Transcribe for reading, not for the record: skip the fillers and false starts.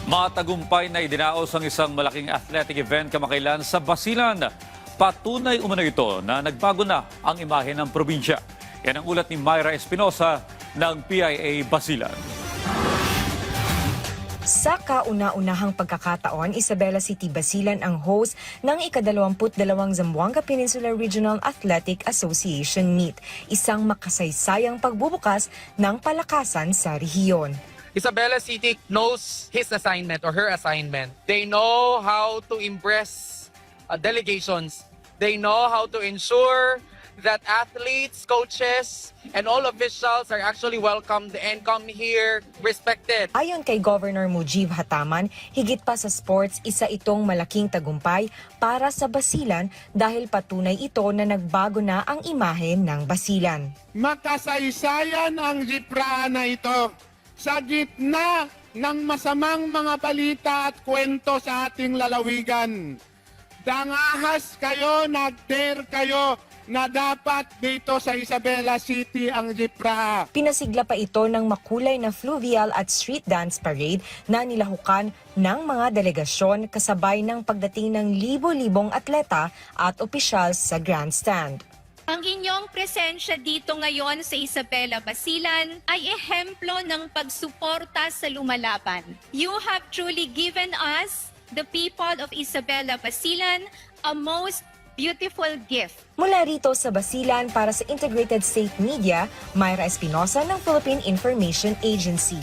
Matagumpay na idinaos ang isang malaking athletic event kamakailan sa Basilan. Patunay umano ito na nagbago na ang imahe ng probinsya. Yan ang ulat ni Myra Espinosa ng PIA Basilan. Sa kauna-unahang pagkakataon, Isabela City Basilan ang host ng ika-22 Zamboanga Peninsula Regional Athletic Association Meet, isang makasaysayang pagbubukas ng palakasan sa rehiyon. Isabela City knows his assignment or her assignment. They know how to impress delegations. They know how to ensure that athletes, coaches, and all officials are actually welcomed and come here respected. Ayon kay Governor Mujib Hataman, higit pa sa sports, isa itong malaking tagumpay para sa Basilan dahil patunay ito na nagbago na ang imahe ng Basilan. Makasaysayan ang jipraan na ito sa gitna ng masamang mga balita at kwento sa ating lalawigan. Dangahas kayo, nag-dare kayo na dapat dito sa Isabela City ang jipra. Pinasigla pa ito ng makulay na fluvial at street dance parade na nilahukan ng mga delegasyon kasabay ng pagdating ng libo-libong atleta at opisyal sa grandstand. Ang inyong presensya dito ngayon sa Isabela Basilan ay ehemplo ng pagsuporta sa lumalaban. You have truly given us, the people of Isabela Basilan, a most beautiful gift. Mula rito sa Basilan para sa Integrated State Media, Myra Espinosa ng Philippine Information Agency.